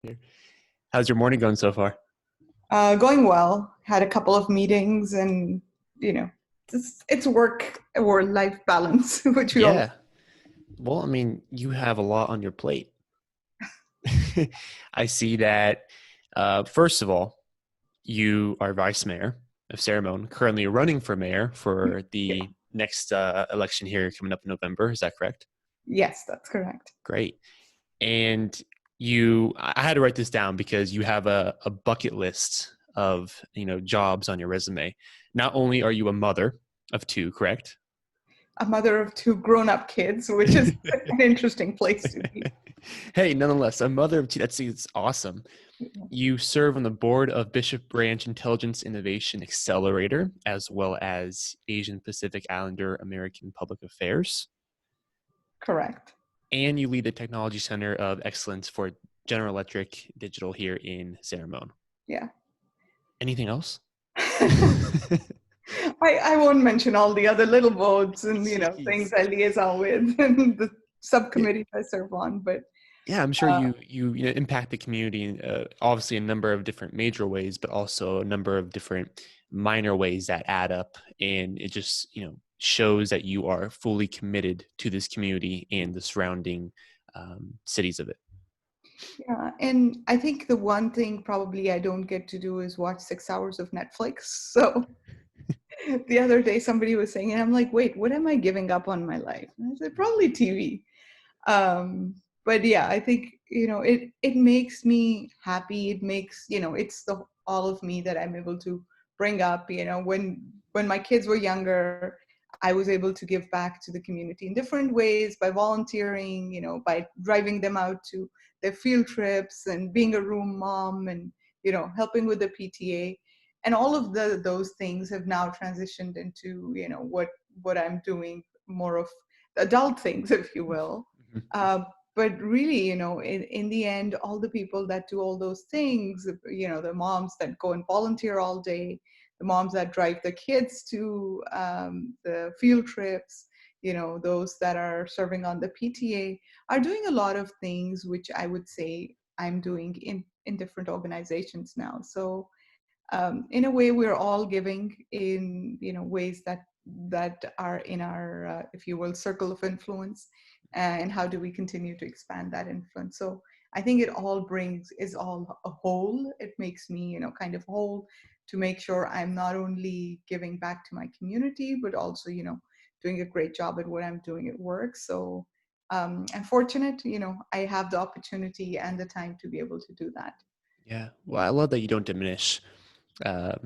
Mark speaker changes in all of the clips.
Speaker 1: Here. How's your morning going so far?
Speaker 2: Going well. Had a couple of meetings, and you know, it's work or life balance, which we all.
Speaker 1: Yeah. Well, I mean, you have a lot on your plate. I see that, first of all, you are vice mayor of San Ramon, currently running for mayor for
Speaker 2: Yeah.
Speaker 1: the next election here coming up in November. Is that correct?
Speaker 2: Yes, that's correct.
Speaker 1: Great. And I had to write this down because you have a bucket list of, jobs on your resume. Not only are you a mother of two, correct?
Speaker 2: A mother of two grown-up kids, which is an interesting place to be.
Speaker 1: Hey, nonetheless, a mother of two, it's awesome. You serve on the board of Bishop Branch Intelligence Innovation Accelerator, as well as Asian Pacific Islander American Public Affairs.
Speaker 2: Correct.
Speaker 1: And you lead the Technology Center of Excellence for General Electric Digital here in San Ramon.
Speaker 2: Yeah.
Speaker 1: Anything else?
Speaker 2: I won't mention all the other little boards and things
Speaker 1: Jeez.
Speaker 2: I liaison with and the
Speaker 1: Yeah,
Speaker 2: subcommittees I serve on, but
Speaker 1: yeah, I'm sure
Speaker 2: uh,
Speaker 1: you impact the community in obviously a number of different major ways, but also a number of different minor ways that add up, and it just shows that you are fully committed to this community and the surrounding cities of it.
Speaker 2: yeah, and I think the one thing probably I don't get to do is watch 6 hours of Netflix. So the other day somebody was saying, and I'm like, wait, what am I giving up on my life? And I said, probably TV. But yeah, I think it makes me happy. It makes it's the all of me that I'm able to bring up. When my kids were younger, I was able to give back to the community in different ways by volunteering. By driving them out to their field trips and being a room mom and helping with the PTA. And all of those things have now transitioned into what I'm doing, more of adult things, if you will. uh, but really, in the end, all the people that do all those things, the moms that go and volunteer all day, the moms that drive the kids to the field trips, those that are serving on the PTA are doing a lot of things which I would say I'm doing in different organizations now. So in a way, we're all giving in ways that are in our if you will, circle of influence. And how do we continue to expand that influence? So I think it all brings is all a whole. It makes me kind of whole, to make sure I'm not only giving back to my community, but also doing a great job at what I'm doing at work. So I'm fortunate, I have the opportunity and the time to be able to do that.
Speaker 1: Yeah, well, I love that you don't diminish, a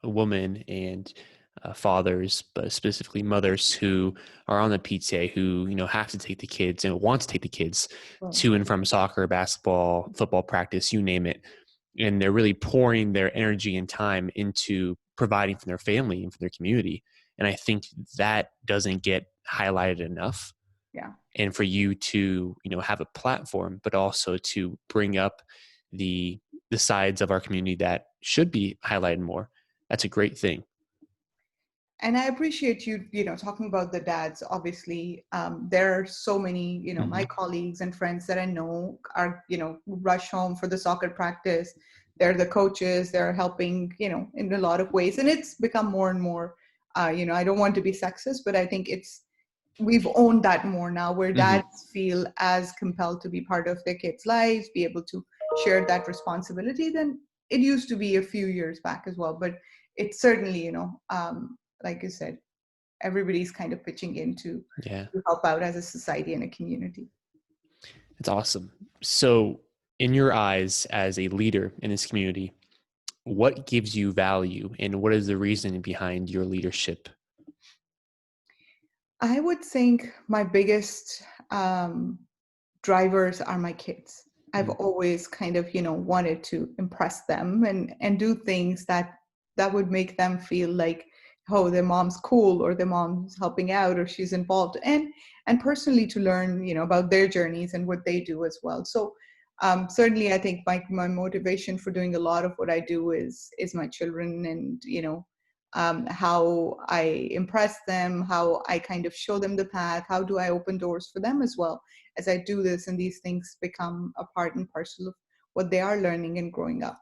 Speaker 1: woman and fathers, but specifically mothers who are on the PTA who have to take the kids and want to take the kids
Speaker 2: Well,
Speaker 1: to and from soccer, basketball, football practice, you name it, and they're really pouring their energy and time into providing for their family and for their community. And I think that doesn't get highlighted enough.
Speaker 2: yeah.
Speaker 1: And for you to have a platform, but also to bring up the the sides of our community that should be highlighted more, that's a great thing.
Speaker 2: And I appreciate you, talking about the dads. Obviously, there are so many, my
Speaker 1: Hmm.
Speaker 2: colleagues and friends that I know are, rush home for the soccer practice. They're the coaches. They're helping, in a lot of ways, and it's become more and more. I don't want to be sexist, but I think we've owned that more now, where
Speaker 1: Hmm.
Speaker 2: dads feel as compelled to be part of their kids' lives, be able to share that responsibility than it used to be a few years back as well. But it's certainly, like you said, everybody's kind of pitching in
Speaker 1: Yeah,
Speaker 2: to help out as a society and a community.
Speaker 1: it's awesome. So, in your eyes, as a leader in this community, what gives you value and what is the reason behind your leadership?
Speaker 2: I would think my biggest drivers are my kids. I've
Speaker 1: Mm.
Speaker 2: always kind of, wanted to impress them and do things that would make them feel like, oh, their mom's cool, or their mom's helping out, or she's involved, and personally to learn, about their journeys and what they do as well. So certainly, I think my motivation for doing a lot of what I do is my children, and how I impress them, how I kind of show them the path, how do I open doors for them as well as I do this, and these things become a part and parcel of what they are learning and growing up.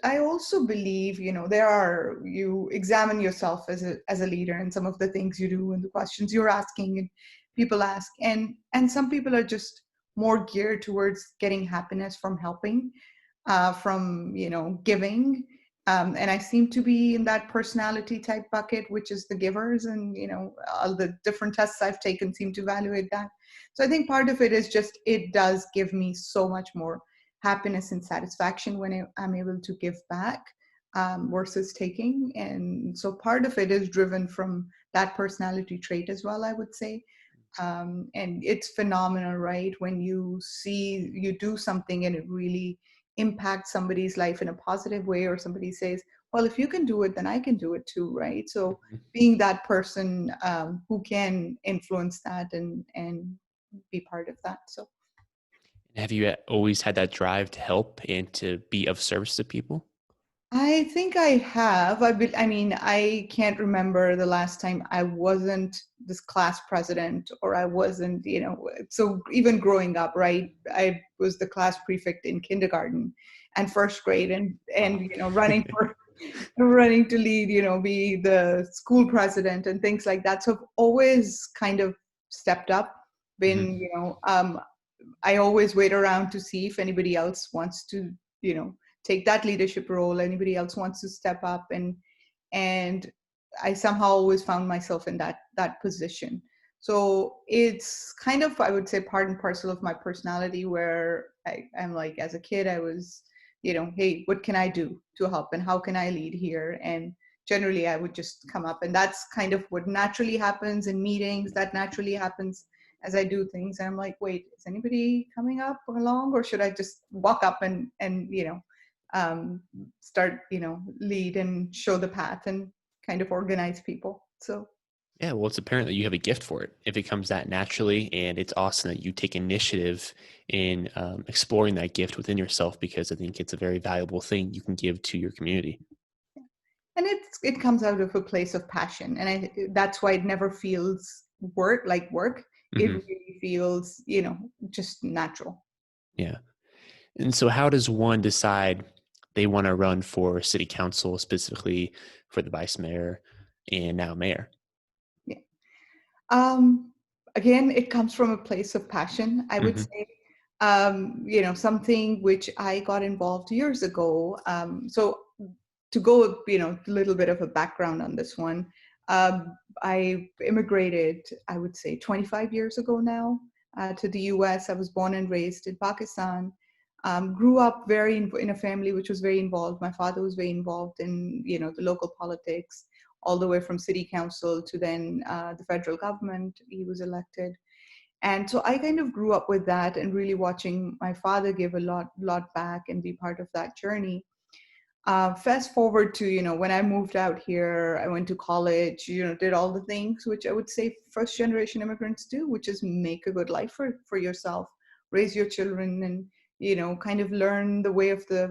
Speaker 2: I also believe, you examine yourself as a leader, and some of the things you do and the questions you're asking and people ask, and some people are just more geared towards getting happiness from helping, from giving, and I seem to be in that personality type bucket, which is the givers, and all the different tests I've taken seem to evaluate that. So I think part of it is just, it does give me so much more happiness and satisfaction when I'm able to give back, versus taking. And so part of it is driven from that personality trait as well, I would say. And it's phenomenal, right? When you see you do something and it really impacts somebody's life in a positive way, or somebody says, well, if you can do it, then I can do it too, right? So
Speaker 1: Mhm.
Speaker 2: being that person, who can influence that and be part of that. So
Speaker 1: Have you always had that drive to help and to be of service to people?
Speaker 2: I think I have. I mean, I can't remember the last time I wasn't this class president, or I wasn't, so even growing up, right? I was the class prefect in kindergarten and first grade, and
Speaker 1: Wow.
Speaker 2: running to lead, be the school president and things like that. So I've always kind of stepped up,
Speaker 1: Mhm.
Speaker 2: been, I always wait around to see if anybody else wants to, you know, take that leadership role. Anybody else wants to step up, and I somehow always found myself in that position. So it's kind of, I would say, part and parcel of my personality, where I'm like, as a kid, I was, hey, what can I do to help, and how can I lead here? And generally, I would just come up, and that's kind of what naturally happens in meetings. That naturally happens as I do things. And I'm like, wait, is anybody coming up along, or should I just walk up and um, start, lead and show the path and kind of organize people. So
Speaker 1: Yeah, well, it's apparent that you have a gift for it if it comes that naturally, and it's awesome that you take initiative in exploring that gift within yourself, because I think it's a very valuable thing you can give to your community.
Speaker 2: and it comes out of a place of passion, and that's why it never feels work. It
Speaker 1: Hmm.
Speaker 2: really feels, just natural.
Speaker 1: Yeah. And so, how does one decide they want to run for city council, specifically for the vice mayor and now mayor?
Speaker 2: Yeah. Um, Again, it comes from a place of passion, I would
Speaker 1: Hmm.
Speaker 2: say. Something which I got involved years ago. So to go, a little bit of a background on this one. I immigrated, I would say, 25 years ago now, to the US. I was born and raised in Pakistan. Grew up in a family which was very involved. My father was very involved in, the local politics, all the way from city council to then the federal government. He was elected. And so I kind of grew up with that, and really watching my father give a lot back and be part of that journey. Fast forward to, when I moved out here, I went to college, did all the things which I would say first generation immigrants do, which is make a good life for yourself, raise your children, and, kind of learn the way of the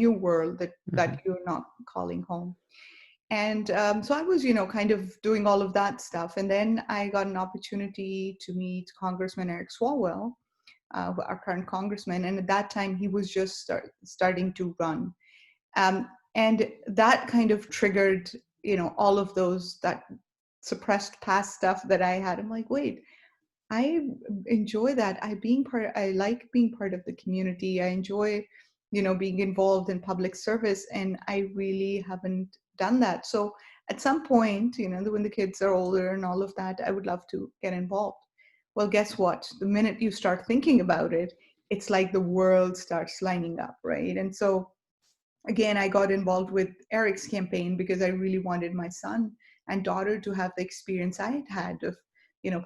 Speaker 2: new world that
Speaker 1: Hmm.
Speaker 2: you're not calling home. And so I was, kind of doing all of that stuff. And then I got an opportunity to meet Congressman Eric Swalwell, our current congressman. And at that time, he was just starting to run. And that kind of triggered, all of that suppressed past stuff that I had. I'm like, wait, I enjoy that. I like being part of the community. I enjoy, being involved in public service, and I really haven't done that. So at some point, when the kids are older and all of that, I would love to get involved. Well, guess what? The minute you start thinking about it, it's like the world starts lining up, right? And so again, I got involved with Eric's campaign because I really wanted my son and daughter to have the experience I had had of,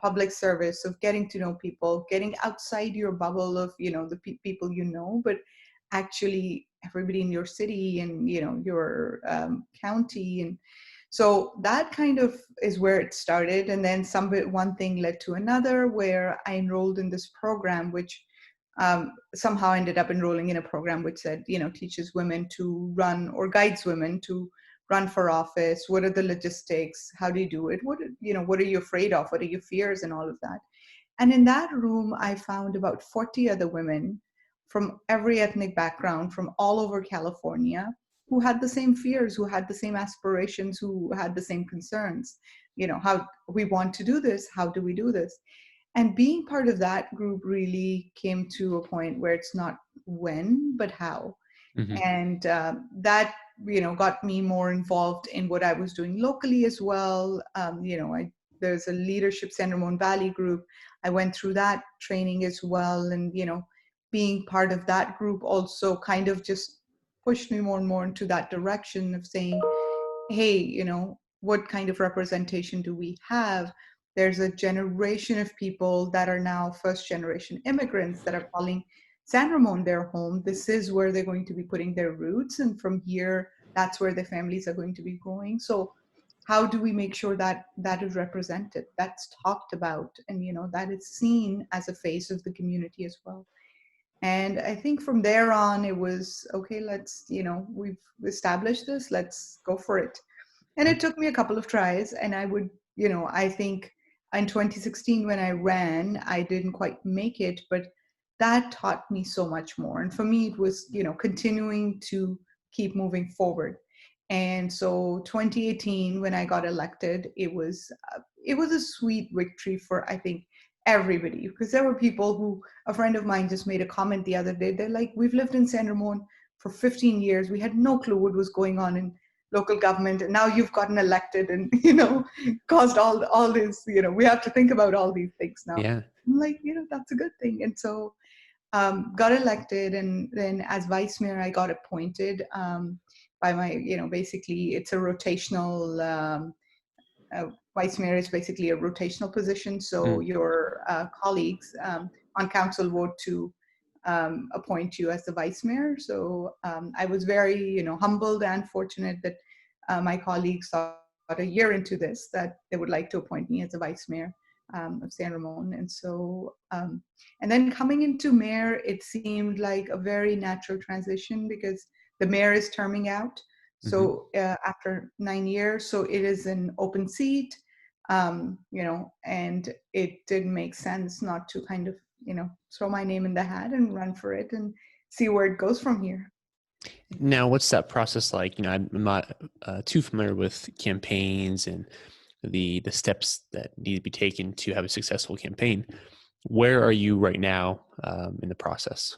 Speaker 2: public service, of getting to know people, getting outside your bubble of, the people but actually everybody in your city and, your county. And so that kind of is where it started. And then one thing led to another, where I enrolled in this program, which somehow ended up enrolling in a program which said, teaches women to run, or guides women to run for office. What are the logistics? How do you do it? What are you afraid of? What are your fears and all of that? And in that room, I found about 40 other women from every ethnic background, from all over California, who had the same fears, who had the same aspirations, who had the same concerns. How we want to do this, how do we do this? And being part of that group really came to a point where it's not when, but how.
Speaker 1: Hmm.
Speaker 2: And that got me more involved in what I was doing locally as well. There's a leadership San Ramon Valley group. I went through that training as well, and being part of that group also kind of just pushed me more and more into that direction of saying, hey, what kind of representation do we have? There's a generation of people that are now first generation immigrants that are calling San Ramon their home. This is where they're going to be putting their roots, and from here, that's where their families are going to be growing. So how do we make sure that that is represented, that's talked about, and that is seen as a face of the community as well? And I think from there on, it was okay, let's, we've established this, let's go for it. And it took me a couple of tries, and I would, I think in 2016 when I ran, I didn't quite make it, but that taught me so much more. And for me, it was, continuing to keep moving forward. And so 2018, when I got elected, it was a sweet victory for, I think, everybody, because there were people who, a friend of mine just made a comment the other day. They're like, we've lived in San Ramon for 15 years. We had no clue what was going on in local government, and now you've gotten elected and caused all this, we have to think about all these things now.
Speaker 1: Yeah.
Speaker 2: I'm like, that's a good thing. And so got elected, and then as vice mayor I got appointed by my, basically it's a rotational vice mayor is basically a rotational position, so
Speaker 1: Mm.
Speaker 2: your colleagues on council vote to appoint you as the vice mayor. So I was very, humbled and fortunate that my colleagues thought a year into this that they would like to appoint me as the vice mayor of San Ramon. And so, and then coming into mayor, it seemed like a very natural transition because the mayor is terming out.
Speaker 1: Hmm.
Speaker 2: So after 9 years, so it is an open seat, and it didn't make sense not to kind of, throw my name in the hat and run for it and see where it goes from here.
Speaker 1: Now, what's that process like? I'm not too familiar with campaigns and the steps that need to be taken to have a successful campaign. Where are you right now in the process?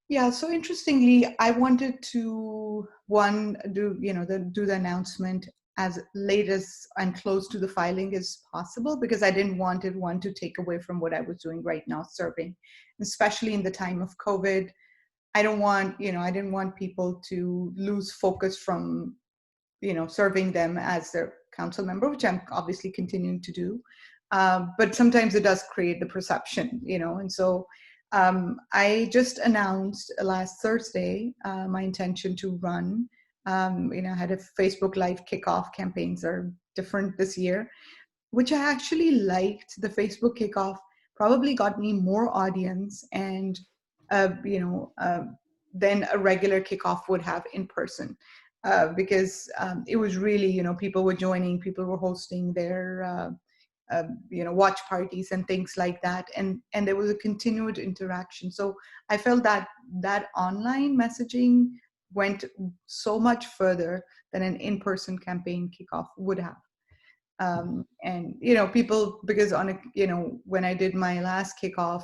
Speaker 2: Yeah, so interestingly, I wanted to do the announcement as late as and close to the filing as possible, because I didn't want to take away from what I was doing right now, serving, especially in the time of COVID. I didn't want people to lose focus from, serving them as their council member, which I'm obviously continuing to do. But sometimes it does create the perception, and so I just announced last Thursday my intention to run. I had a Facebook Live kickoff. Campaigns are different this year, which I actually liked. The Facebook kickoff probably got me more audience and, uh, you know, uh, than a regular kickoff would have in person. Because it was really, people were joining, people were hosting their, watch parties and things like that, and there was a continued interaction. So I felt that that online messaging went so much further than an in-person campaign kickoff would have. And people, because on a, when I did my last kickoff,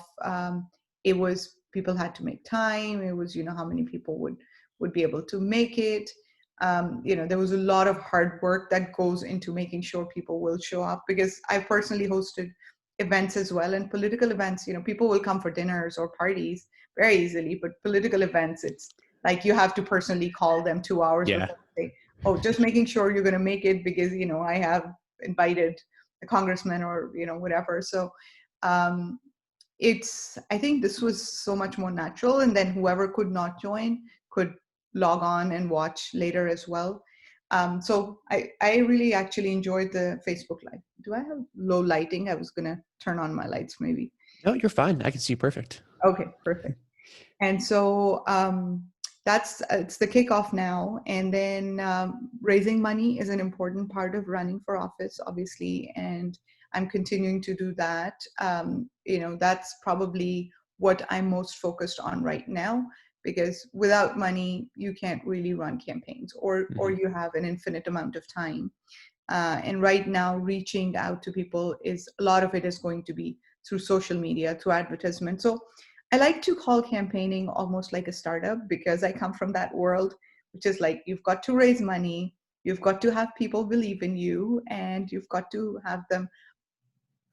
Speaker 2: it was, people had to make time. It was, how many people would be able to make it. There was a lot of hard work that goes into making sure people will show up, because I personally hosted events as well, and political events, people will come for dinners or parties very easily, but political events, it's like you have to personally call them 2 hours
Speaker 1: Yeah.
Speaker 2: before, say, oh, just making sure you're going to make it, because I have invited the congressman or whatever. So um, I think this was so much more natural, and then whoever could not join could log on and watch later as well. So I really actually enjoyed the Facebook Live. Do I have low lighting? I was gonna turn on my lights maybe.
Speaker 1: No, you're fine. I can see you perfect.
Speaker 2: Okay, perfect. And so it's the kickoff now, and then raising money is an important part of running for office, obviously, and I'm continuing to do that. That's probably what I'm most focused on right now, because without money, you can't really run campaigns, or
Speaker 1: Hmm.
Speaker 2: you have an infinite amount of time. And right now, reaching out to people, is a lot of it is going to be through social media, through advertisement. So I like to call campaigning almost like a startup, because I come from that world, which is like, you've got to raise money, you've got to have people believe in you, and you've got to have them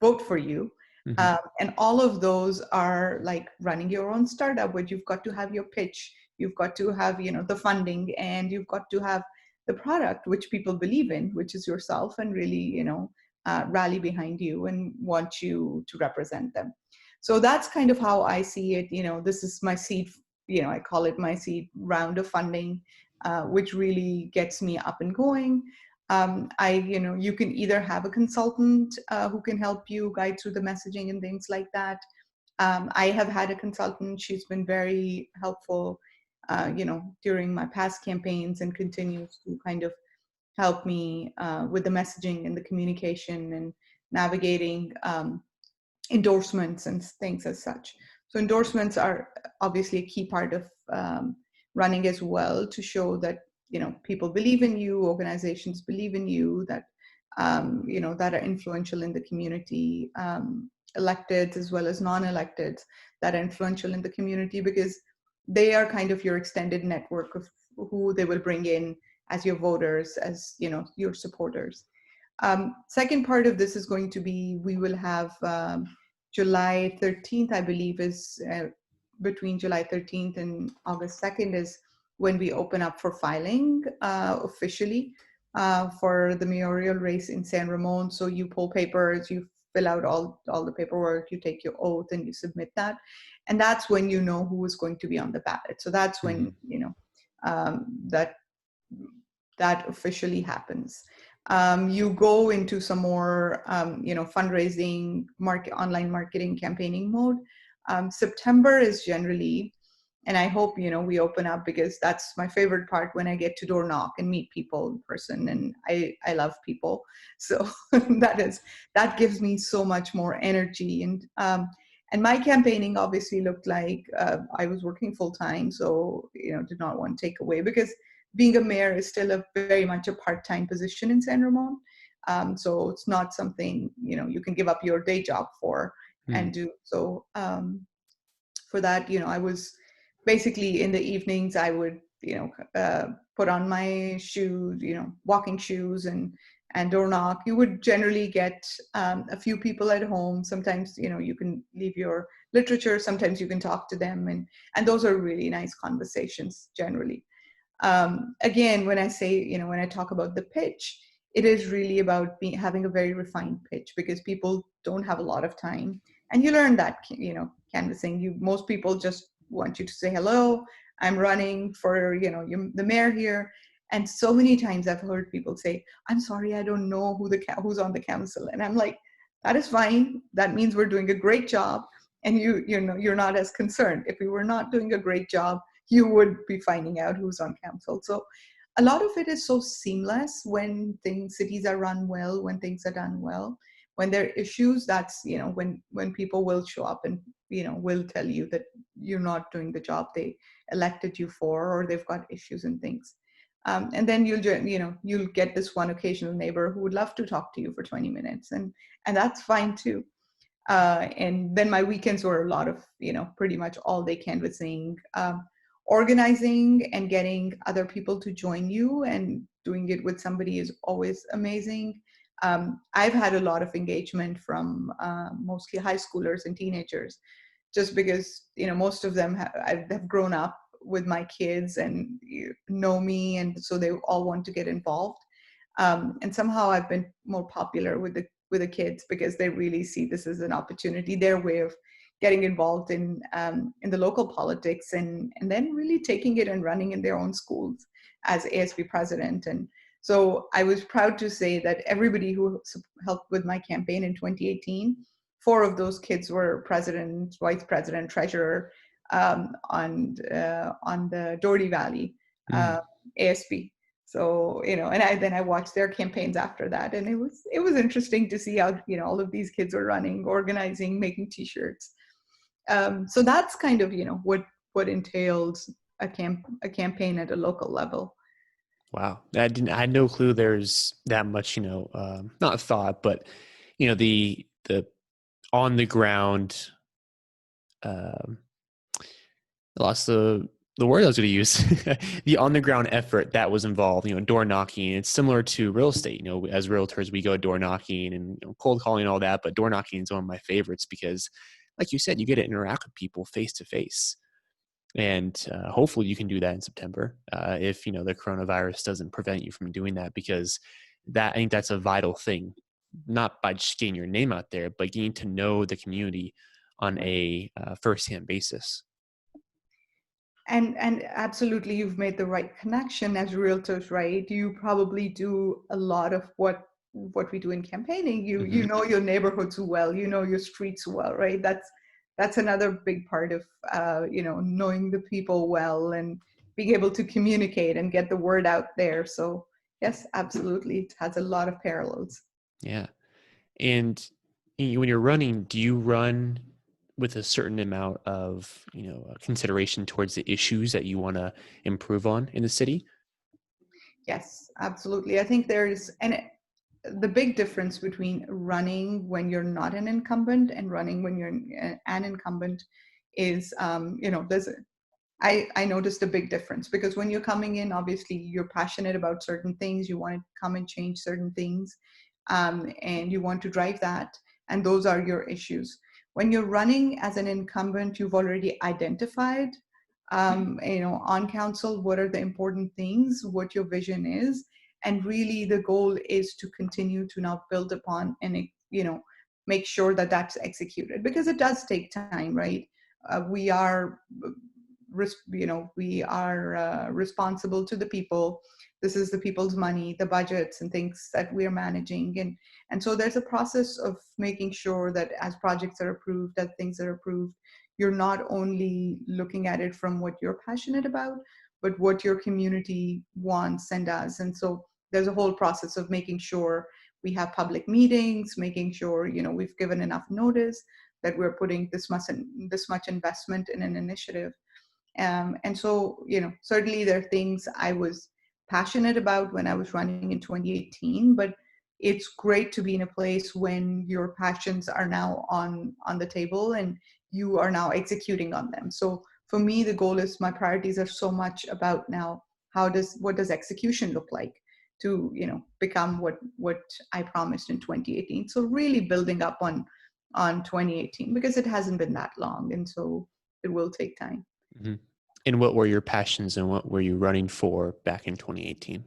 Speaker 2: vote for you.
Speaker 1: Hmm.
Speaker 2: And all of those are like running your own startup, where you've got to have your pitch, you've got to have, the funding, and you've got to have the product which people believe in, which is yourself, and really, rally behind you and want you to represent them. So that's kind of how I see it. This is my seed, I call it my seed round of funding, which really gets me up and going. You can either have a consultant who can help you guide through the messaging and things like that. I have had a consultant. She's been very helpful, during my past campaigns, and continues to kind of help me with the messaging and the communication and navigating endorsements and things as such. So endorsements are obviously a key part of running as well, to show that people believe in you, organizations believe in you, that that are influential in the community, electeds as well as non-electeds that are influential in the community, because they are kind of your extended network of who they will bring in as your voters, as your supporters. Second part of this is going to be, we will have July 13th, I believe, is between July 13th and August 2nd is when we open up for filing officially for the mayoral race in San Ramon. So you pull papers, you fill out all the paperwork, you take your oath, and you submit that. And that's when you know who is going to be on the ballot. So that's
Speaker 1: Hmm.
Speaker 2: when, that that officially happens. You go into some more, fundraising, online marketing, campaigning mode. September is generally, and I hope we open up, because that's my favorite part, when I get to door knock and meet people in person, and I love people, so that gives me so much more energy. And my campaigning obviously looked like I was working full time, so did not want to take away, because being a mayor is still a very much a part-time position in San Ramon. So it's not something, you can give up your day job for
Speaker 1: Hmm.
Speaker 2: and do. So for that, I was basically in the evenings, I would, put on my shoes, walking shoes, and door knock. You would generally get a few people at home. Sometimes, you can leave your literature. Sometimes you can talk to them. And those are really nice conversations generally. Again, when I say, when I talk about the pitch, it is really about having a very refined pitch, because people don't have a lot of time. And you learn that, canvassing. Most people just want you to say, hello, I'm running for, the mayor here. And so many times I've heard people say, I'm sorry, I don't know who's on the council. And I'm like, that is fine. That means we're doing a great job. And you're not as concerned. If we were not doing a great job, you would be finding out who's on council. So a lot of it is so seamless when cities are run well, when things are done well. When there are issues, that's, when people will show up and, will tell you that you're not doing the job they elected you for, or they've got issues and things. And then you'll get this one occasional neighbor who would love to talk to you for 20 minutes, and that's fine too. And then my weekends were a lot of, pretty much all day canvassing, organizing and getting other people to join you, and doing it with somebody is always amazing. I've had a lot of engagement from mostly high schoolers and teenagers, just because, most of them have grown up with my kids and know me, and so they all want to get involved. And somehow I've been more popular with the kids, because they really see this as an opportunity, their way of getting involved in the local politics, and then really taking it and running in their own schools as ASB president. And so I was proud to say that everybody who helped with my campaign in 2018, 4 of those kids were president, vice president, treasurer on the Doherty Valley
Speaker 1: Hmm.
Speaker 2: ASB. So, and I watched their campaigns after that, and it was interesting to see how, all of these kids were running, organizing, making T-shirts. So that's kind of, what entails a campaign at a local level.
Speaker 1: Wow, I had no clue there's that much, not thought, but the on the ground, um, I lost the word I was going to use. The on the ground effort that was involved, door knocking. It's similar to real estate. As realtors, we go door knocking and cold calling and all that. But door knocking is one of my favorites because, like you said, you get to interact with people face to face. And hopefully you can do that in September if the coronavirus doesn't prevent you from doing that, because I think that's a vital thing, not by just getting your name out there, but getting to know the community on a firsthand basis.
Speaker 2: And absolutely, you've made the right connection as realtors, right? You probably do a lot of what we do in campaigning. You
Speaker 1: Hmm.
Speaker 2: know your neighborhoods well, you know your streets well, right? That's another big part of knowing the people well and being able to communicate and get the word out there. So yes, absolutely, it has a lot of parallels.
Speaker 1: Yeah. And when you're running, do you run with a certain amount of consideration towards the issues that you want to improve on in the city?
Speaker 2: Yes, absolutely. I think the big difference between running when you're not an incumbent and running when you're an incumbent is, I noticed a big difference, because when you're coming in, obviously you're passionate about certain things, you want to come and change certain things, and you want to drive that, and those are your issues. When you're running as an incumbent, you've already identified, on council, what are the important things, what your vision is, and really the goal is to continue to now build upon and make sure that that's executed, because it does take time, right? We are responsible to the people. This is the people's money, the budgets and things that we're managing, and so there's a process of making sure that as projects are approved, that things are approved, you're not only looking at it from what you're passionate about, but what your community wants and does. And so there's a whole process of making sure we have public meetings, making sure we've given enough notice that we're putting this much investment in an initiative. And so, certainly there are things I was passionate about when I was running in 2018, but it's great to be in a place when your passions are now on the table and you are now executing on them. So for me, the goal is, my priorities are so much about now, what does execution look like to, become what I promised in 2018. So really building up on 2018, because it hasn't been that long, and so it will take time.
Speaker 1: Hmm. And what were your passions and what were you running for back in 2018?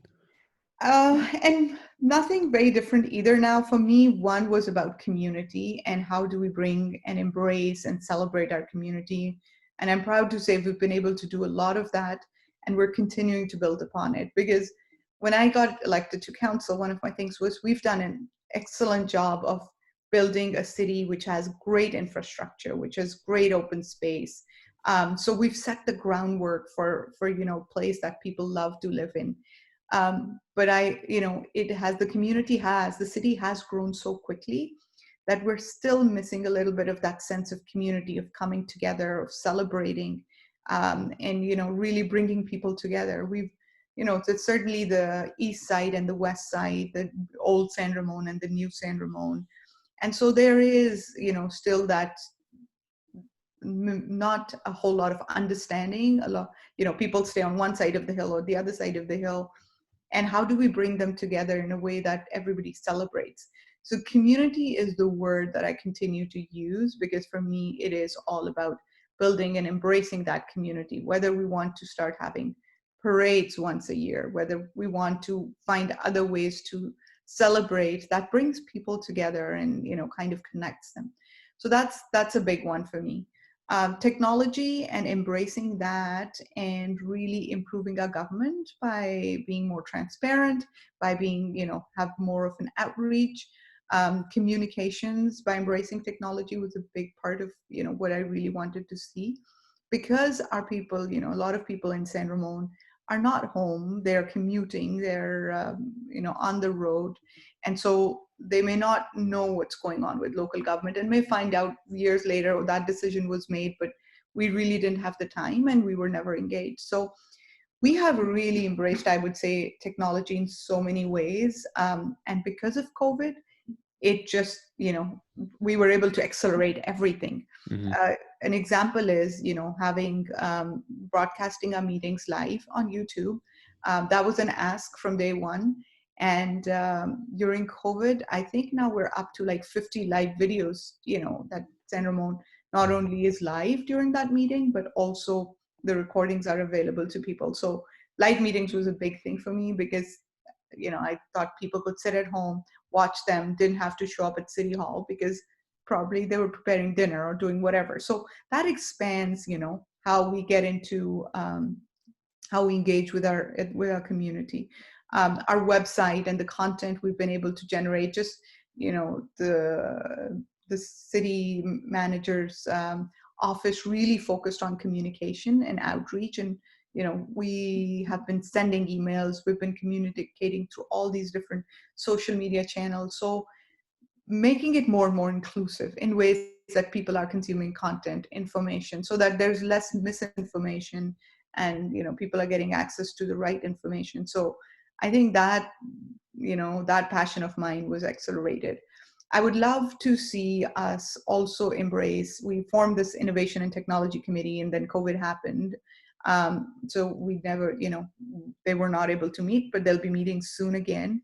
Speaker 2: And nothing very different either now. For me, one was about community and how do we bring and embrace and celebrate our community. And I'm proud to say we've been able to do a lot of that, and we're continuing to build upon it. Because when I got elected to council, one of my things was, we've done an excellent job of building a city which has great infrastructure, which has great open space. So we've set the groundwork for place that people love to live in. But the city has grown so quickly that we're still missing a little bit of that sense of community, of coming together, of celebrating, and really bringing people together. It's certainly the east side and the west side, the old San Ramon and the new San Ramon, and so there is still that not a whole lot of understanding. A lot, people stay on one side of the hill or the other side of the hill, and how do we bring them together in a way that everybody celebrates. So community is the word that I continue to use, because for me it is all about building and embracing that community, whether we want to start having parades once a year, whether we want to find other ways to celebrate that brings people together and kind of connects them. So that's a big one for me. Technology and embracing that, and really improving our government by being more transparent, by being, have more of an outreach. Communications, by embracing technology, was a big part of, what I really wanted to see, because our people, a lot of people in San Ramon are not home. They're commuting. They're on the road, and so they may not know what's going on with local government, and may find out years later, oh, that decision was made, but we really didn't have the time, and we were never engaged. So we have really embraced, I would say, technology in so many ways, and because of COVID, it just, we were able to accelerate everything.
Speaker 1: Hmm.
Speaker 2: uh, an example is, having broadcasting our meetings live on YouTube. That was an ask from day one. And during COVID, I think now we're up to like 50 live videos, that San Ramon not only is live during that meeting, but also the recordings are available to people. So live meetings was a big thing for me, because I thought people could sit at home, watch them, didn't have to show up at City Hall, because probably they were preparing dinner or doing whatever. So that expands, how we get into, how we engage with our community. Our website and the content we've been able to generate, just, the city manager's office really focused on communication and outreach. And we have been sending emails, we've been communicating through all these different social media channels. So making it more and more inclusive in ways that people are consuming content, information, so that there's less misinformation, and people are getting access to the right information. So I think that, that passion of mine was accelerated. I would love to see us also embrace, we formed this innovation and technology committee, and then COVID happened. So we never, they were not able to meet, but they'll be meeting soon again,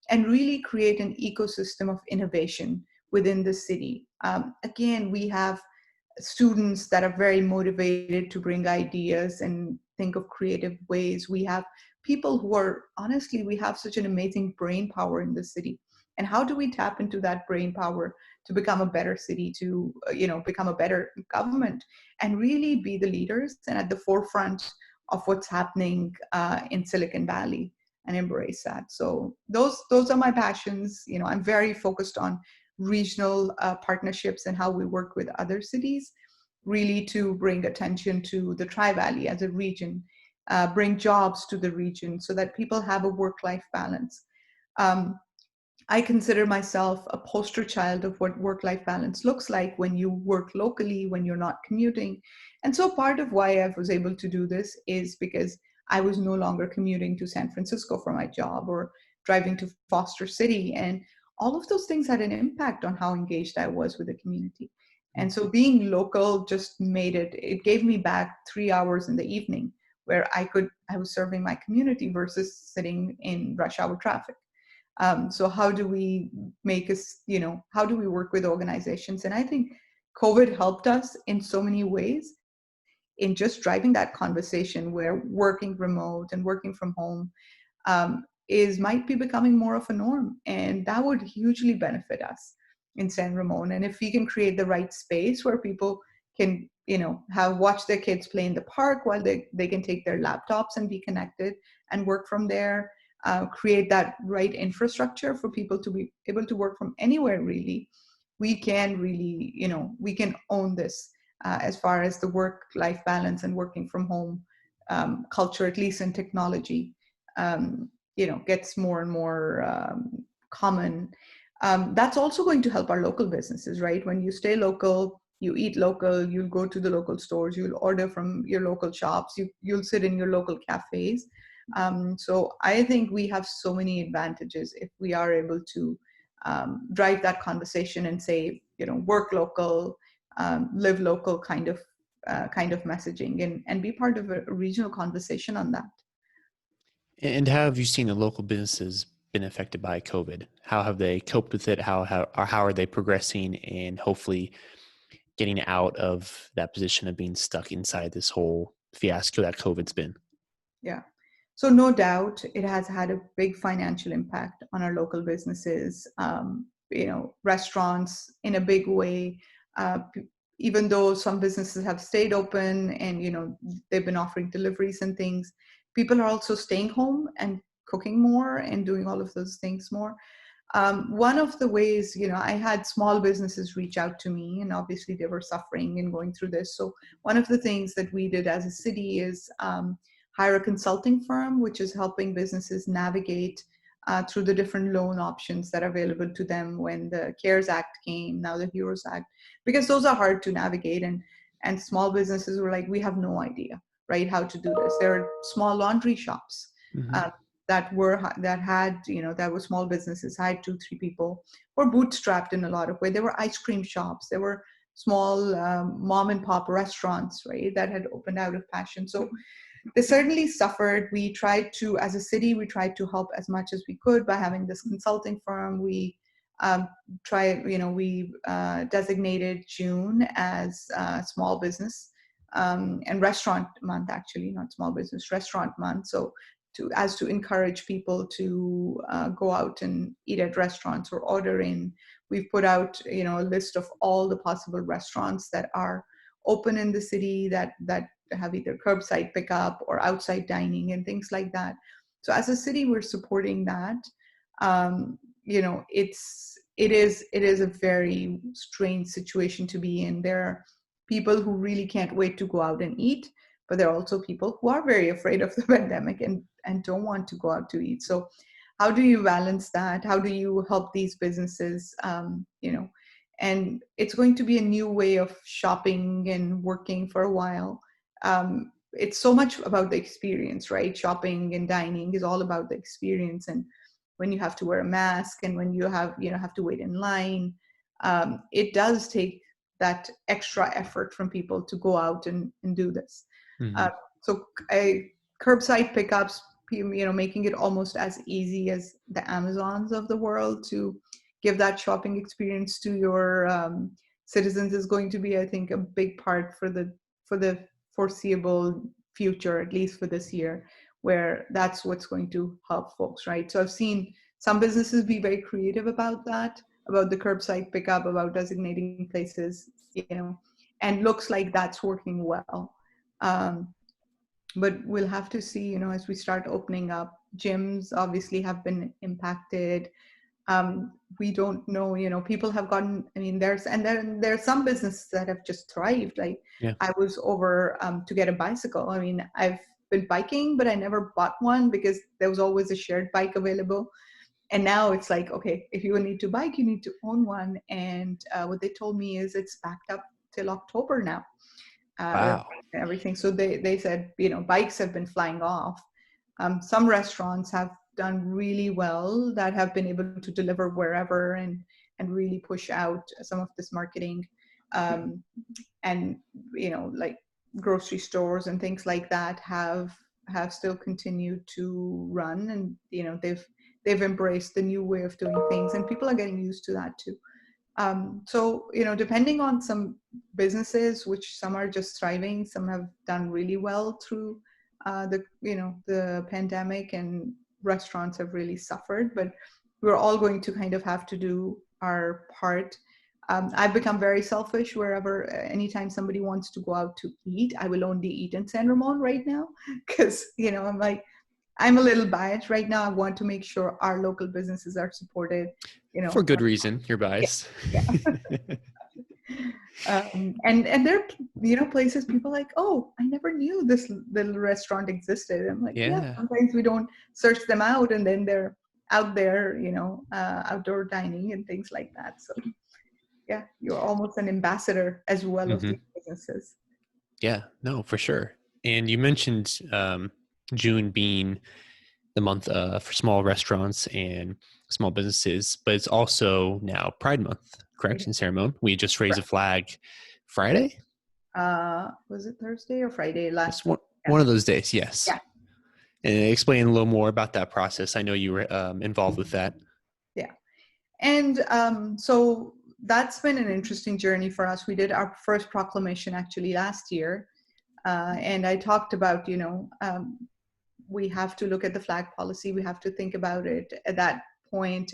Speaker 2: and really create an ecosystem of innovation within the city. Again, we have students that are very motivated to bring ideas and think of creative ways. We have people who are, honestly, we have such an amazing brain power in the city. And how do we tap into that brain power to become a better city, to become a better government, and really be the leaders and at the forefront of what's happening in Silicon Valley, and embrace that. So those are my passions. I'm very focused on regional partnerships and how we work with other cities, really to bring attention to the Tri-Valley as a region, bring jobs to the region so that people have a work-life balance. Um, I consider myself a poster child of what work-life balance looks like when you work locally, when you're not commuting. And so part of why I was able to do this is because I was no longer commuting to San Francisco for my job, or driving to Foster City. And all of those things had an impact on how engaged I was with the community. And so being local just it gave me back 3 hours in the evening where I was serving my community versus sitting in rush hour traffic. So how do we how do we work with organizations? And I think COVID helped us in so many ways in just driving that conversation where working remote and working from home might be becoming more of a norm. And that would hugely benefit us in San Ramon. And if we can create the right space where people can, watch their kids play in the park while they can take their laptops and be connected and work from there, create that right infrastructure for people to be able to work from anywhere, really, we can really, we can own this as far as the work-life balance and working from home culture, at least in technology, gets more and more common. That's also going to help our local businesses, right? When you stay local, you eat local, you'll go to the local stores, you'll order from your local shops, you'll sit in your local cafes. So I think we have so many advantages if we are able to drive that conversation and say, work local, live local kind of messaging, and be part of a regional conversation on that.
Speaker 1: And how have you seen the local businesses been affected by COVID? How have they coped with it? How are they progressing and hopefully getting out of that position of being stuck inside this whole fiasco that COVID's been?
Speaker 2: Yeah. So no doubt it has had a big financial impact on our local businesses, restaurants in a big way. Even though some businesses have stayed open and, they've been offering deliveries and things, people are also staying home and cooking more and doing all of those things more. One of the ways, I had small businesses reach out to me, and obviously they were suffering and going through this. So one of the things that we did as a city is hire a consulting firm, which is helping businesses navigate through the different loan options that are available to them when the CARES Act came, now the HEROES Act, because those are hard to navigate. And small businesses were like, we have no idea, right, how to do this. There are small laundry shops
Speaker 1: Mm-hmm.
Speaker 2: that had, that were small businesses, had 2-3 people, were bootstrapped in a lot of ways. There were ice cream shops. There were small mom and pop restaurants, right, that had opened out of passion. So they certainly suffered. We tried to, as a city, we tried to help as much as we could by having this consulting firm. We designated June as small business and restaurant month, actually, not small business, restaurant month. So to encourage people to go out and eat at restaurants or order in. We've put out, a list of all the possible restaurants that are open in the city that have either curbside pickup or outside dining and things like that. So as a city, we're supporting that. It is a very strange situation to be in. There are people who really can't wait to go out and eat, but there are also people who are very afraid of the pandemic and don't want to go out to eat. So how do you balance that? How do you help these businesses? And it's going to be a new way of shopping and working for a while. It's so much about the experience, right? Shopping and dining is all about the experience. And when you have to wear a mask and when you have to wait in line, it does take that extra effort from people to go out and do this.
Speaker 1: Mm-hmm.
Speaker 2: Uh, so curbside pickups, making it almost as easy as the Amazons of the world to give that shopping experience to your citizens is going to be, I think, a big part for the foreseeable future, at least for this year, where that's what's going to help folks, right? So I've seen some businesses be very creative about that, about the curbside pickup, about designating places, and looks like that's working well. But we'll have to see, as we start opening up. Gyms obviously have been impacted. We don't know, people have gotten, there's some businesses that have just thrived. Like
Speaker 1: Yeah.
Speaker 2: I was over to get a bicycle. I've been biking, but I never bought one because there was always a shared bike available. And now it's like, okay, if you need to bike, you need to own one. And what they told me is it's backed up till October now.
Speaker 1: Wow.
Speaker 2: Everything. So they said, bikes have been flying off. Some restaurants have done really well that have been able to deliver wherever and really push out some of this marketing. And, like grocery stores and things like that have still continued to run. And, they've embraced the new way of doing things, and people are getting used to that too. So, depending on some businesses, which some are just thriving, some have done really well through the pandemic, and restaurants have really suffered, but we're all going to kind of have to do our part. I've become very selfish wherever, anytime somebody wants to go out to eat, I will only eat in San Ramon right now, because, I'm a little biased right now. I want to make sure our local businesses are supported,
Speaker 1: For good reason, you're
Speaker 2: yeah,
Speaker 1: biased.
Speaker 2: yeah. And there are, places people are like, oh, I never knew this little restaurant existed. I'm like, yeah,
Speaker 1: Yeah.
Speaker 2: sometimes we don't search them out, and then they're out there, outdoor dining and things like that. So yeah, you're almost an ambassador as well of
Speaker 1: Mm-hmm.
Speaker 2: these businesses.
Speaker 1: Yeah, no, for sure. And you mentioned June being the month for small restaurants and small businesses, but it's also now Pride Month, correct? In San Ramon, we just raised a flag Friday.
Speaker 2: Was it Thursday or Friday
Speaker 1: It's
Speaker 2: last week?
Speaker 1: one of those days, yes.
Speaker 2: Yeah.
Speaker 1: And explain a little more about that process. I know you were involved with that.
Speaker 2: Yeah. And so that's been an interesting journey for us. We did our first proclamation actually last year. And I talked about, we have to look at the flag policy. We have to think about it. At that point,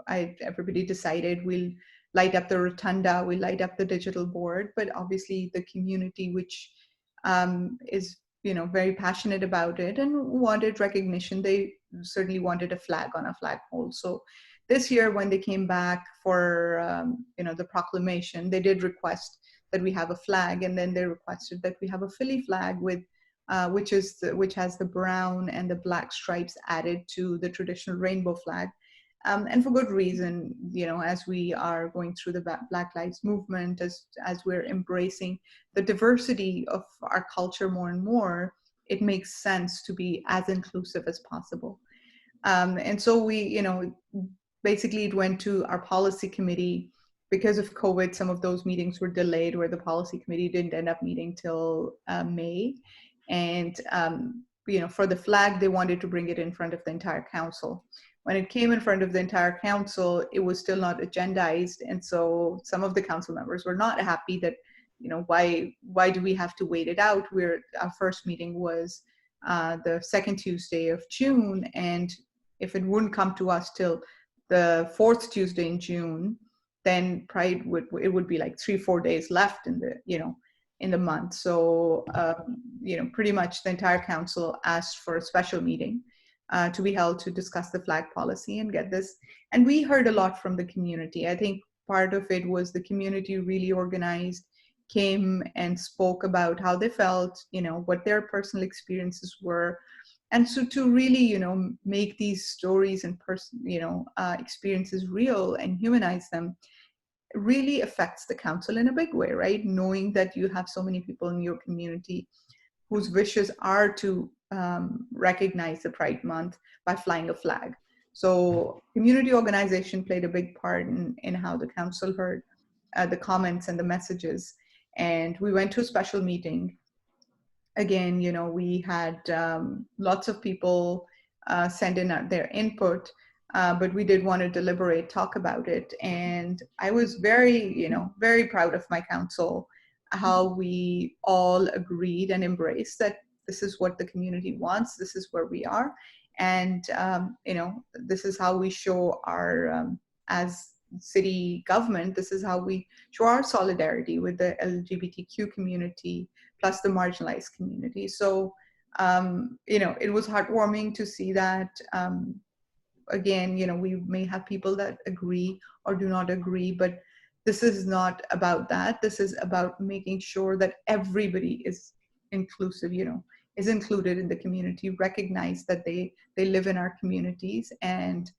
Speaker 2: everybody decided we'll light up the rotunda, we'll light up the digital board, but obviously the community, which is, very passionate about it and wanted recognition, they certainly wanted a flag on a flagpole. So this year, when they came back for, the proclamation, they did request that we have a flag, and then they requested that we have a Philly flag with which has the brown and the black stripes added to the traditional rainbow flag. And for good reason, as we are going through the Black Lives Movement, as we're embracing the diversity of our culture more and more, it makes sense to be as inclusive as possible. And so we, basically it went to our policy committee. Because of COVID, some of those meetings were delayed, where the policy committee didn't end up meeting till May. And, for the flag, they wanted to bring it in front of the entire council. When it came in front of the entire council, it was still not agendized. And so some of the council members were not happy that, why do we have to wait it out? Our first meeting was the second Tuesday of June. And if it wouldn't come to us till the fourth Tuesday in June, then it would be like 3-4 days left in the month. So pretty much the entire council asked for a special meeting to be held to discuss the flag policy and get this. And we heard a lot from the community. I think part of it was the community really organized, came and spoke about how they felt, what their personal experiences were. And so to really, make these stories and experiences real and humanize them really affects the council in a big way, right? Knowing that you have so many people in your community whose wishes are to recognize the Pride Month by flying a flag. So community organization played a big part in how the council heard the comments and the messages. And we went to a special meeting. Again, we had lots of people send in their input, but we did want to deliberate, talk about it. And I was very, very proud of my council, how we all agreed and embraced that this is what the community wants, this is where we are. And, this is how we show our, as city government, this is how we show our solidarity with the LGBTQ community, plus the marginalized community. So, it was heartwarming to see that. Again, we may have people that agree or do not agree, but this is not about that. This is about making sure that everybody is inclusive, is included in the community, recognize that they live in our communities. And,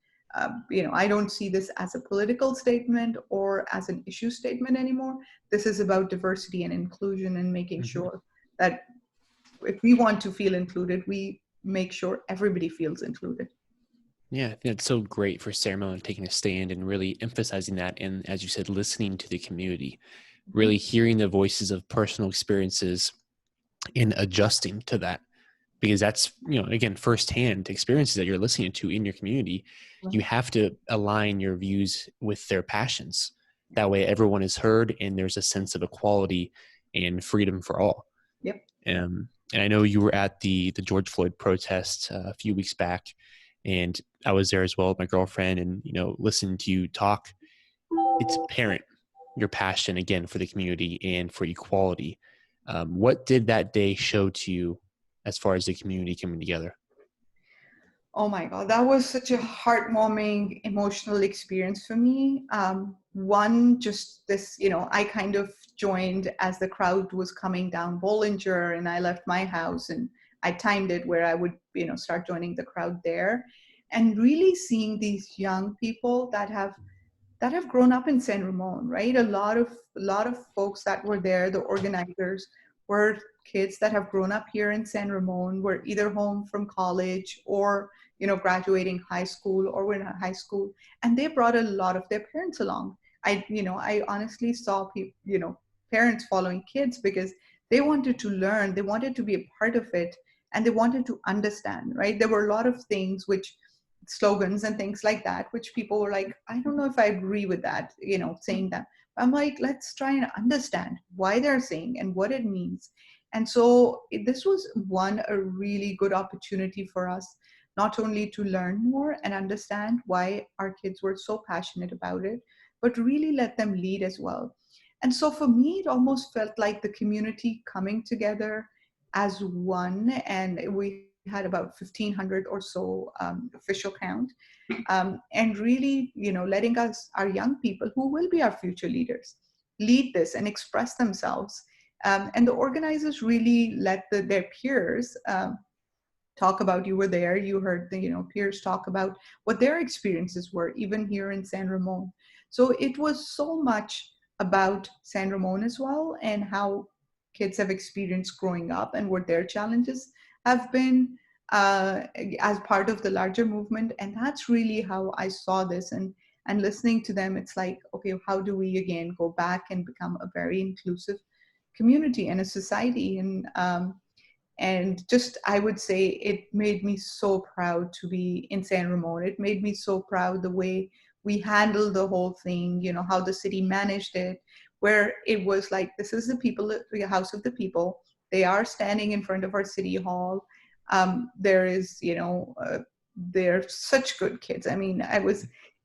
Speaker 2: I don't see this as a political statement or as an issue statement anymore. This is about diversity and inclusion and making sure that if we want to feel included, we make sure everybody feels included.
Speaker 1: Yeah, I think it's so great for San Ramon taking a stand and really emphasizing that. And as you said, listening to the community, really hearing the voices of personal experiences and adjusting to that. Because that's, again, firsthand experiences that you're listening to in your community. You have to align your views with their passions. That way everyone is heard and there's a sense of equality and freedom for all.
Speaker 2: Yep.
Speaker 1: And I know you were at the George Floyd protest a few weeks back, and I was there as well with my girlfriend, and, listening to you talk, it's apparent your passion, again, for the community and for equality. What did that day show to you as far as the community coming together?
Speaker 2: Oh my God, that was such a heartwarming, emotional experience for me. One, just this, I kind of joined as the crowd was coming down Bollinger, and I left my house and I timed it where I would, start joining the crowd there. And really seeing these young people that have grown up in San Ramon, right? A lot of folks that were there, the organizers, were kids that have grown up here in San Ramon, were either home from college or, graduating high school or were in high school, and they brought a lot of their parents along. I honestly saw people, parents following kids because they wanted to learn, they wanted to be a part of it, and they wanted to understand, right? There were a lot of things which slogans and things like that, which people were like, I don't know if I agree with that, saying that. I'm like, let's try and understand why they're saying and what it means. And so this was a really good opportunity for us, not only to learn more and understand why our kids were so passionate about it, but really let them lead as well. And so for me, it almost felt like the community coming together as one, and we had about 1,500 or so official count, and really, letting our young people, who will be our future leaders, lead this and express themselves And the organizers really let their peers talk about. You were there, you heard the peers talk about what their experiences were, even here in San Ramon. So it was so much about San Ramon as well, and how kids have experienced growing up and what their challenges have been as part of the larger movement. And that's really how I saw this. And listening to them, it's like, okay, how do we again go back and become a very inclusive community and a society? And just, I would say, it made me so proud to be in San Ramon. It made me so proud the way we handled the whole thing, how the city managed it, where it was like, this is the house of the people. They are standing in front of our city hall. There is, they're such good kids. I mean,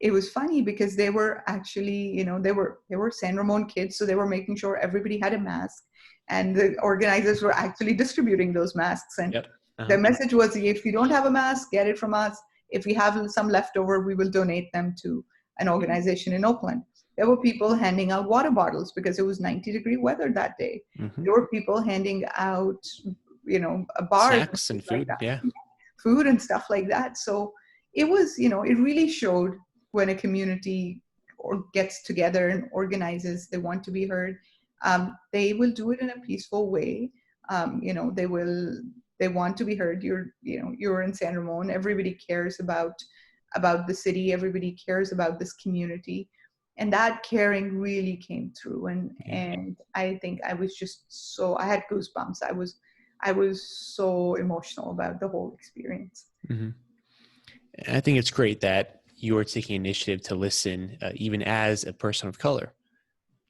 Speaker 2: it was funny because they were actually, they were San Ramon kids, so they were making sure everybody had a mask, and the organizers were actually distributing those masks. And
Speaker 1: Yep.
Speaker 2: the
Speaker 1: Uh-huh.
Speaker 2: message was, if you don't have a mask, get it from us. If we have some left over, we will donate them to an organization in Oakland. There were people handing out water bottles because it was 90-degree weather that day.
Speaker 1: Mm-hmm.
Speaker 2: There were people handing out, bars and
Speaker 1: Snacks
Speaker 2: things
Speaker 1: and
Speaker 2: like
Speaker 1: food.
Speaker 2: that,
Speaker 1: Yeah.
Speaker 2: food and stuff like that. So it was, it really showed when a community or gets together and organizes, they want to be heard. They will do it in a peaceful way. They want to be heard. You're in San Ramon. Everybody cares about the city. Everybody cares about this community. And that caring really came through. And
Speaker 1: Yeah.
Speaker 2: and I think I was just I had goosebumps. I was so emotional about the whole experience.
Speaker 1: Mm-hmm. And I think it's great that you're taking initiative to listen, even as a person of color.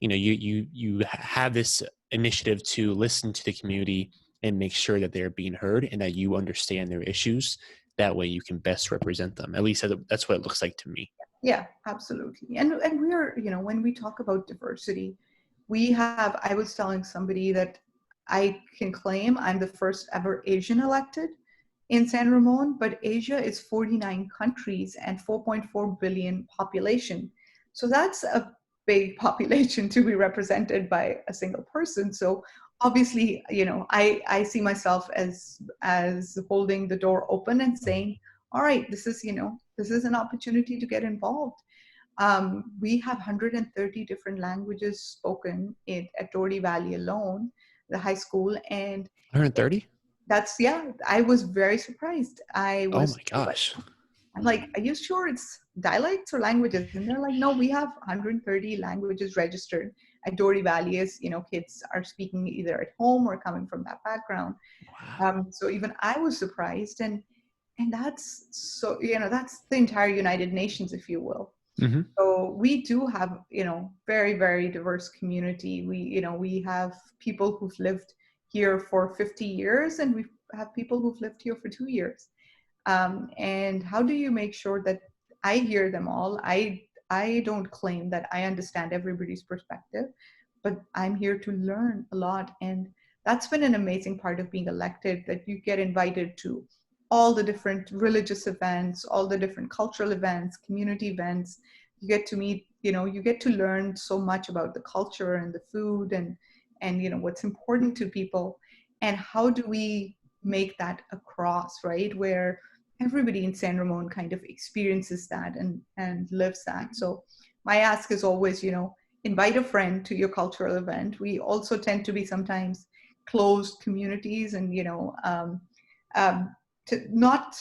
Speaker 1: You have this initiative to listen to the community and make sure that they're being heard and that you understand their issues. That way you can best represent them. At least that's what it looks like to me.
Speaker 2: Yeah, absolutely. And we're, when we talk about diversity, I was telling somebody that I can claim I'm the first ever Asian elected in San Ramon, but Asia is 49 countries and 4.4 billion population. So that's a big population to be represented by a single person. So obviously, I see myself as holding the door open and saying, all right, this is an opportunity to get involved. We have 130 different languages spoken at Doherty Valley alone, the high school, and
Speaker 1: 130?
Speaker 2: yeah, I was very surprised.
Speaker 1: Oh my gosh.
Speaker 2: I'm like, are you sure it's dialects or languages? And they're like, no, we have 130 languages registered at Doherty Valley. As kids are speaking either at home or coming from that background.
Speaker 1: Wow.
Speaker 2: So even I was surprised, and that's so, that's the entire United Nations, if you will.
Speaker 1: Mm-hmm.
Speaker 2: So we do have, very, very diverse community. We have people who've lived here for 50 years, and we have people who've lived here for 2 years. And how do you make sure that I hear them all? I don't claim that I understand everybody's perspective, but I'm here to learn a lot. And that's been an amazing part of being elected, that you get invited to all the different religious events, all the different cultural events, community events. You get to meet, you get to learn so much about the culture and the food, and what's important to people. And how do we make that across, right? Where everybody in San Ramon kind of experiences that and lives that. So my ask is always, invite a friend to your cultural event. We also tend to be sometimes closed communities, and to not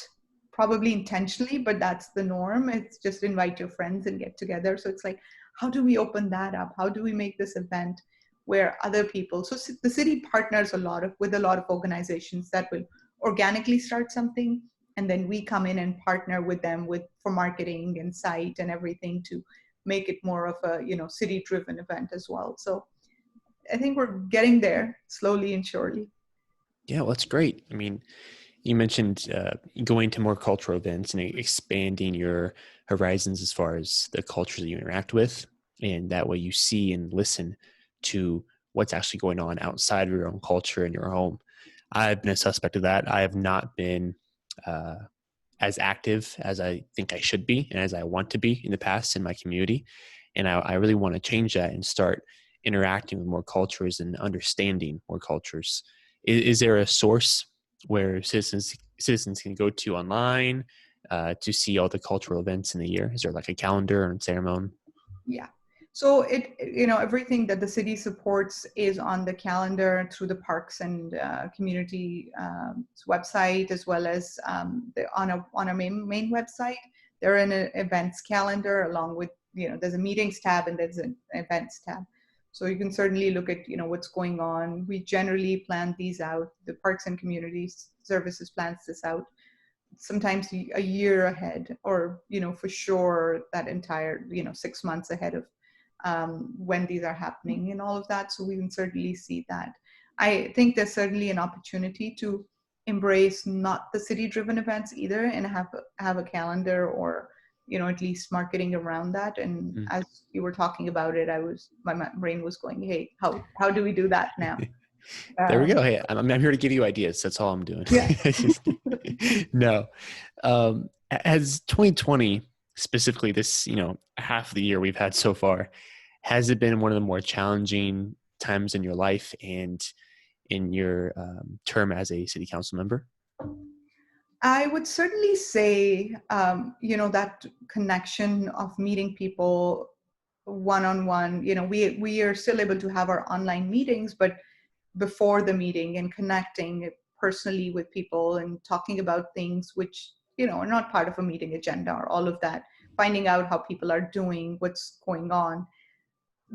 Speaker 2: probably intentionally, but that's the norm. It's just invite your friends and get together. So it's like, how do we open that up? How do we make this event where other people, so the city partners with a lot of organizations that will organically start something, and then we come in and partner with them for marketing and site and everything to make it more of a city driven event as well. So I think we're getting there slowly and surely.
Speaker 1: Yeah, well, that's great. I mean, you mentioned going to more cultural events and expanding your horizons as far as the cultures that you interact with. And that way you see and listen to what's actually going on outside of your own culture and your home. I've been a suspect of that. I have not been uh, as active as I think I should be and as I want to be in the past in my community. And I really want to change that and start interacting with more cultures and understanding more cultures. Is there a source where citizens can go to online to see all the cultural events in the year? Is there like a calendar or San Ramon?
Speaker 2: Yeah. So everything that the city supports is on the calendar through the parks and community website, as well as on a main website. They're in an events calendar along with, there's a meetings tab and there's an events tab. So you can certainly look at, what's going on. We generally plan these out. The Parks and Community Services plans this out sometimes a year ahead, or for sure that entire 6 months ahead of when these are happening and all of that. So we can certainly see that. I think there's certainly an opportunity to embrace not the city driven events either, and have a calendar, or at least marketing around that. And
Speaker 1: Mm.
Speaker 2: as you were talking about it, my brain was going, hey, how do we do that now?
Speaker 1: There we
Speaker 2: um,
Speaker 1: go. Hey, I'm here to give you ideas. That's all I'm doing.
Speaker 2: yeah.
Speaker 1: No. Has 2020, specifically this, half of the year we've had so far, has it been one of the more challenging times in your life and in your term as a city council member?
Speaker 2: I would certainly say, that connection of meeting people one on one. We are still able to have our online meetings, but before the meeting and connecting personally with people and talking about things which are not part of a meeting agenda, or all of that, finding out how people are doing, what's going on.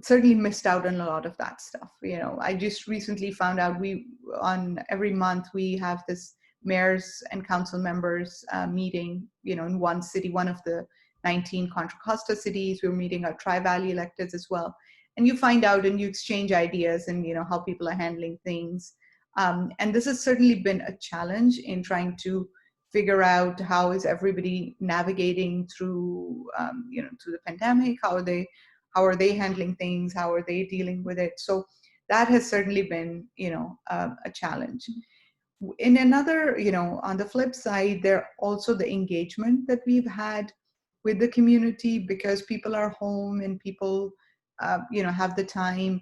Speaker 2: Certainly missed out on a lot of that stuff. I just recently found out on every month we have this mayors and council members meeting, in one city, one of the 19 Contra Costa cities. We're meeting our Tri-Valley electeds as well. And you find out and you exchange ideas and, how people are handling things. And this has certainly been a challenge in trying to figure out how is everybody navigating through, through the pandemic. How are they handling things? How are they dealing with it? So that has certainly been, a challenge. In another, on the flip side, there also the engagement that we've had with the community, because people are home and people, have the time.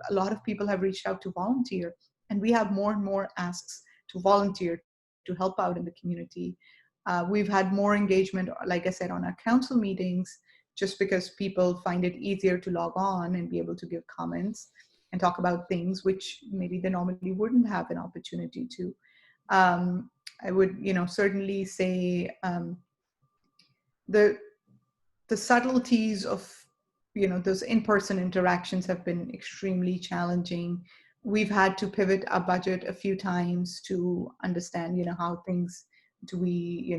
Speaker 2: A lot of people have reached out to volunteer, and we have more and more asks to volunteer to help out in the community. We've had more engagement, like I said, on our council meetings, just because people find it easier to log on and be able to give comments and talk about things which maybe they normally wouldn't have an opportunity to. I would, certainly say the the subtleties of those in-person interactions have been extremely challenging. We've had to pivot our budget a few times to understand how things do we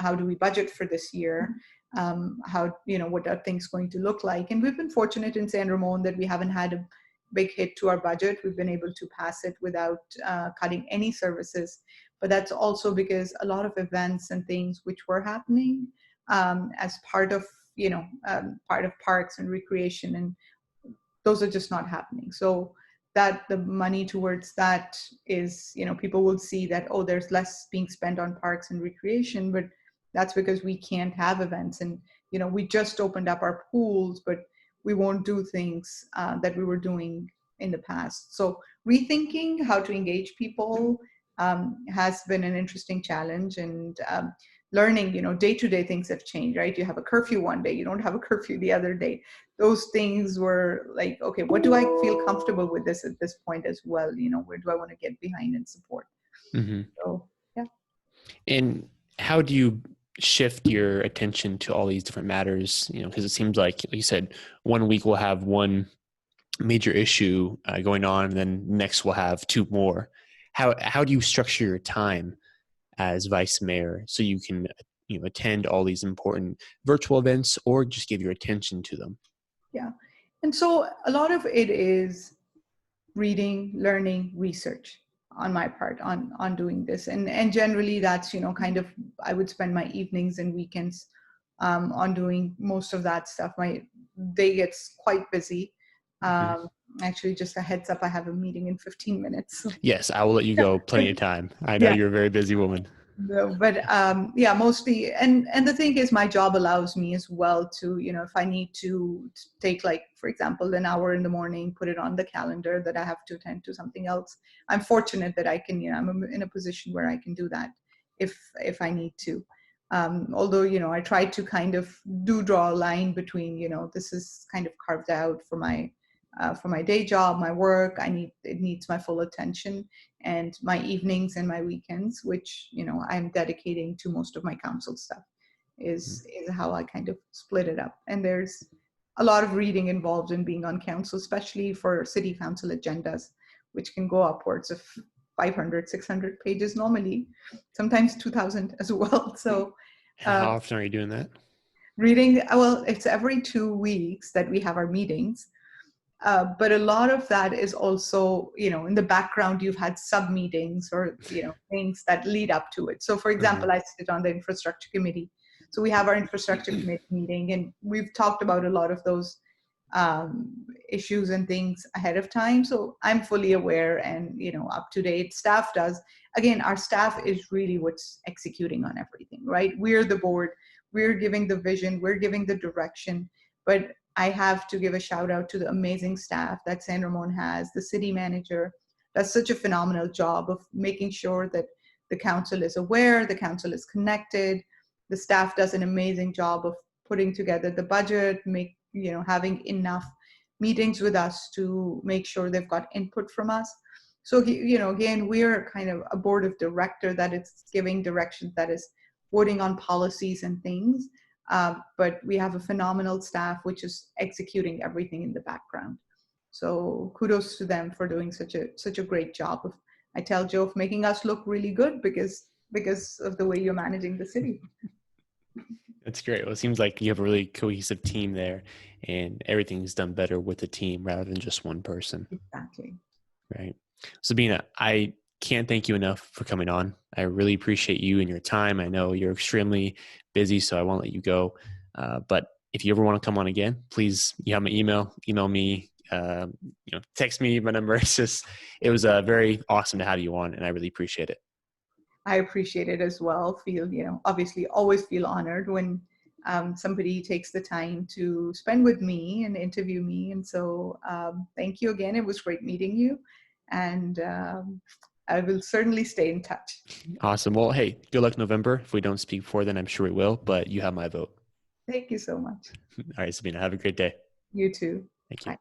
Speaker 2: how do we budget for this year. How what are things going to look like? And we've been fortunate in San Ramon that we haven't had a big hit to our budget. We've been able to pass it without cutting any services. But that's also because a lot of events and things which were happening as part of part of parks and recreation, and those are just not happening. So that the money towards that is, people will see that, oh, there's less being spent on parks and recreation, but that's because we can't have events. And we just opened up our pools, but we won't do things that we were doing in the past. So rethinking how to engage people has been an interesting challenge. And learning, day-to-day things have changed, right? You have a curfew one day, you don't have a curfew the other day. Those things were like, okay, what do I feel comfortable with this at this point as well? Where do I want to get behind and support?
Speaker 1: Mm-hmm.
Speaker 2: So, yeah.
Speaker 1: And how do you shift your attention to all these different matters? Because it seems like you said, one week we'll have one major issue going on, and then next we'll have two more. How do you structure your time as vice mayor so you can attend all these important virtual events or just give your attention to them?
Speaker 2: Yeah. And so a lot of it is reading, learning, research on my part on doing this. And generally that's, kind of, I would spend my evenings and weekends on doing most of that stuff. My day gets quite busy.
Speaker 1: Mm-hmm.
Speaker 2: Actually, just a heads up, I have a meeting in 15 minutes. So.
Speaker 1: Yes, I will let you go plenty of time. I know
Speaker 2: Yeah.
Speaker 1: you're a very busy woman.
Speaker 2: No, but yeah, mostly, and the thing is, my job allows me as well to, if I need to take, like, for example, an hour in the morning, put it on the calendar that I have to attend to something else. I'm fortunate that I can, I'm in a position where I can do that if I need to. Although, I try to kind of do draw a line between, this is kind of carved out for my day job, my work. It needs my full attention, and my evenings and my weekends, which I'm dedicating to most of my council stuff, is how I kind of split it up. And there's a lot of reading involved in being on council, especially for city council agendas, which can go upwards of 500, 600 pages normally, sometimes 2000 as well. So
Speaker 1: How often are you doing that?
Speaker 2: reading, well, it's every 2 weeks that we have our meetings. But a lot of that is also, in the background, you've had sub meetings or, things that lead up to it. So, for example, I sit on the infrastructure committee. So we have our infrastructure committee meeting, and we've talked about a lot of those issues and things ahead of time. So I'm fully aware and, up to date. Staff does. Again, our staff is really what's executing on everything, right? We're the board. We're giving the vision. We're giving the direction. But I have to give a shout out to the amazing staff that San Ramon has. The city manager does such a phenomenal job of making sure that the council is aware, the council is connected. The staff does an amazing job of putting together the budget, having enough meetings with us to make sure they've got input from us. So, again, we're kind of a board of director that is giving direction, that is voting on policies and things. But we have a phenomenal staff which is executing everything in the background. So kudos to them for doing such a great job of, I tell Joe, of making us look really good because of the way you're managing the city.
Speaker 1: That's great. Well, it seems like you have a really cohesive team there, and everything's done better with a team rather than just one person.
Speaker 2: Exactly.
Speaker 1: Right. Sabina, I can't thank you enough for coming on. I really appreciate you and your time. I know you're extremely busy, so I won't let you go. But if you ever want to come on again, please, you have my email me, text me my number. It was very awesome to have you on, and I really appreciate it.
Speaker 2: I appreciate it as well. Obviously always feel honored when somebody takes the time to spend with me and interview me. And so thank you again. It was great meeting you. And I will certainly stay in touch.
Speaker 1: Awesome. Well, hey, good luck November. If we don't speak before then, I'm sure we will, but you have my vote.
Speaker 2: Thank you so much.
Speaker 1: All right, Sabina, have a great day.
Speaker 2: You too.
Speaker 1: Thank you.
Speaker 2: Bye.